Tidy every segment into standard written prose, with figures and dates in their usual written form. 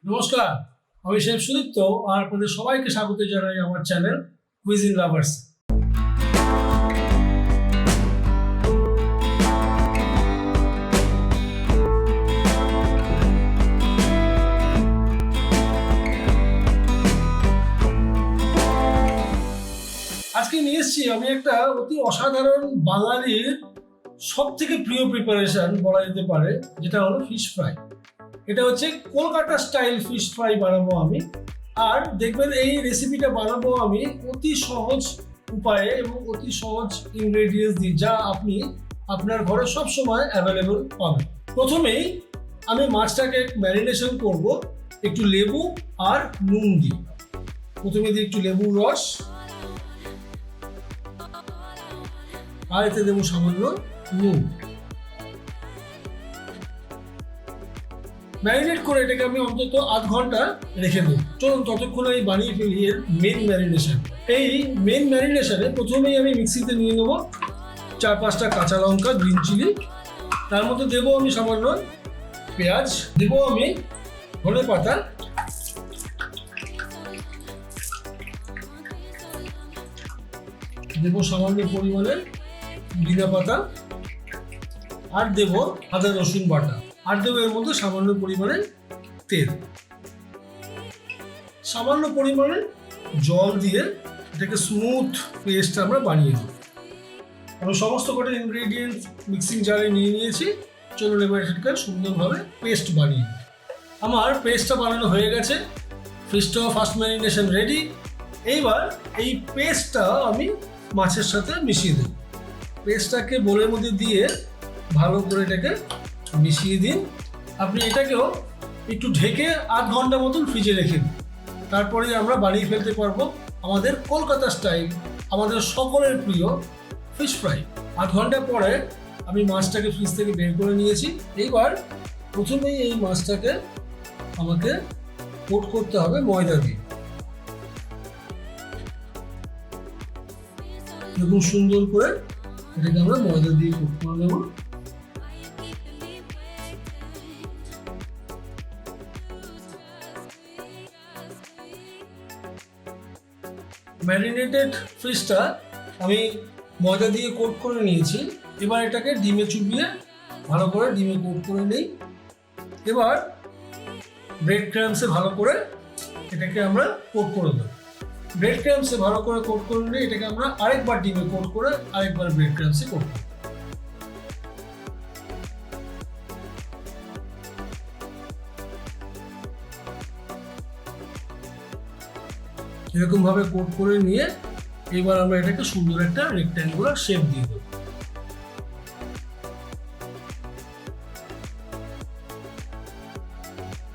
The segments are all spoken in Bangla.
নমস্কার, আমি শেফ সুদীপ্ত আর আপনাদের সবাইকে স্বাগত জানাই আমার চ্যানেল কুইজিন লাভার্স। আজকে নিয়ে এসেছি আমি একটা অতি অসাধারণ বাঙালির সব থেকে প্রিয় প্রিপারেশন বলা যেতে পারে, যেটা হলো ফিশ ফ্রাই। এটা হচ্ছে কলকাতা স্টাইল ফিশ ফ্রাই বানাবো আমি। আর দেখবেন এই রেসিপিটা বানাবো আমি অতি সহজ উপায়ে এবং অতি সহজ ইনগ্রেডিয়েন্টস দিয়ে, যা আপনি আপনার ঘরে সব সময় অ্যাভেলেবল পাবেন। প্রথমেই আমি মাছটাকে ম্যারিনেশন করব একটু লেবু আর নুন দিয়ে। প্রথমে দিই একটু লেবুর রস, আর এতে দেবো সামান্য নুন। ম্যারিনেট করে এটাকে আমি অন্তত আধ ঘন্টা রেখে দেবো। চলুন ততক্ষণ আমি বানিয়ে ফেলি এর মেন ম্যারিনেশন। এই মেন ম্যারিনেশনে প্রথমেই আমি মিক্সিতে নিয়ে নেবো 4-5টা কাঁচা লঙ্কা, গ্রিন চিলি। তার মধ্যে দেবো আমি সামান্য পেঁয়াজ, দেবো আমি ধনে পাতা, দেবো সামান্য পরিমাণে পুদিনা পাতা, আর দেবো আদা রসুন বাটা, আর দেবো এর মধ্যে সামান্য পরিমাণে তেল। সামান্য পরিমাণে জল দিয়ে এটাকে স্মুথ পেস্ট আমরা বানিয়ে দেবো। আমি সমস্ত কটা ইনগ্রেডিয়েন্ট মিক্সিং জারে নিয়ে নিয়েছি। চলুন এবার এটাকে সুন্দরভাবে পেস্ট বানিয়ে দিই। আমার পেস্টটা বানানো হয়ে গেছে, ফিশটাও ফার্স্ট ম্যারিনেশন রেডি। এইবার এই পেস্টটা আমি মাছের সাথে মিশিয়ে দেব। পেস্টটাকে বোলের মধ্যে দিয়ে ভালো করে এটাকে মিশিয়ে দিন। আপনি এটাকেও একটু ঢেকে আধ ঘন্টা মতন ফ্রিজে রেখে দিন। তারপরে আমরা বানিয়ে ফেলতে পারবো আমাদের কলকাতা স্টাইল, আমাদের সকলের প্রিয় ফিশ ফ্রাই। আধ ঘন্টা পরে আমি মাছটাকে ফ্রিজ থেকে বের করে নিয়েছি। এইবার প্রথমেই এই মাছটাকে আমাকে কোট করতে হবে ময়দা দিয়ে। এরকম সুন্দর করে এটাকে আমরা ময়দা দিয়ে কোট করে নেব। ম্যারিনেটেড ফিশটা আমি ময়দা দিয়ে কোট করে নিয়েছি। এবার এটাকে ডিমে চুবিয়ে ভালো করে ডিমে কোট করে নিই। এবার ব্রেড ক্রাম্বসে ভালো করে এটাকে আমরা কোট করে দেব। ব্রেড ক্রাম্বসে ভালো করে কোট করে নিই। এটাকে আমরা আরেকবার ডিমে কোট করে আরেকবার ব্রেড ক্রাম্বসে কোট করব। এরকম ভাবে কোট করে নিয়ে এবার আমরা এটাকে সুন্দর একটা রেক্ট্যাঙ্গুলার শেপ দিয়ে দেব।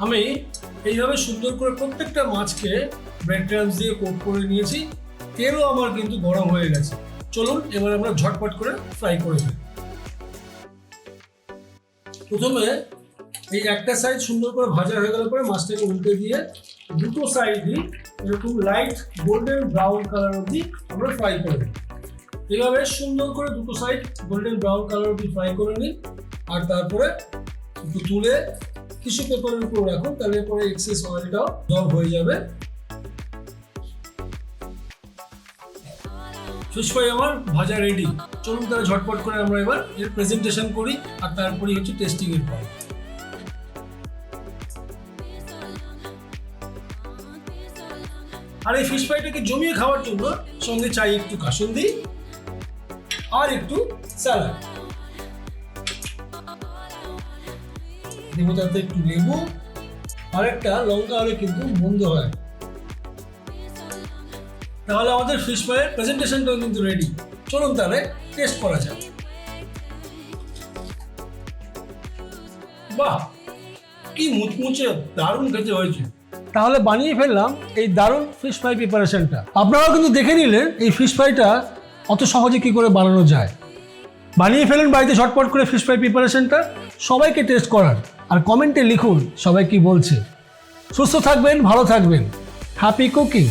আমি এইভাবে সুন্দর করে প্রত্যেকটা মাছকে ব্রেড ক্রাম্বস দিয়ে কোট করে নিয়েছি। তেলও আমার কিন্তু গরম হয়ে গেছে। চলুন এবার আমরা ঝটপট করে ফ্রাই করে ফেলি। প্রথমে এই একটা সাইড সুন্দর করে ভাজা হয়ে গেলে পরে মাছটাকে উল্টে দিয়ে দুটো সাইডই এরকম লাইট গোল্ডেন ব্রাউন কালার অবধি আমরা ফ্রাই করে নিই। এইভাবে সুন্দর করে দুটো সাইড গোল্ডেন ব্রাউন কালার অবধি ফ্রাই করে নিই। আর তারপরে একটু তুলে টিস্যু পেপারের উপর রাখুন, তাহলে পরে এক্সেস অয়েলটাও জব হয়ে যাবে। ফিশ ফ্রাই আমার ভাজা রেডি। চলুন তাহলে ঝটপট করে আমরা এবার এর প্রেজেন্টেশন করি, আর তারপরে হচ্ছে টেস্টিং এর পর। আর এই ফিশ ফ্রাইটাকে জমিয়ে খাওয়ার জন্য সঙ্গে চাই একটু কাসুন্দি আর একটু স্যালাড। দেবো তাতে একটু লেবু আর একটা লঙ্কা হলে কিন্তু মন্দ হয়। তাহলে আমাদের ফিশ ফ্রাইয়ের প্রেজেন্টেশনটাও কিন্তু রেডি। চলুন তাহলে টেস্ট করা যাক। বাহ, কি মুচমুচে দারুণ খেতে হয়েছে। তাহলে বানিয়ে ফেললাম এই দারুণ ফিশ ফ্রাই প্রিপারেশনটা। আপনারাও কিন্তু দেখে নিলেন এই ফিশ ফ্রাইটা অত সহজে কি করে বানানো যায়। বানিয়ে ফেলেন বাড়িতে ঝটপট করে ফিশ ফ্রাই প্রিপারেশনটা। সবাইকে টেস্ট করান আর কমেন্টে লিখুন সবাই কি বলছে। সুস্থ থাকবেন, ভালো থাকবেন। Happy cooking.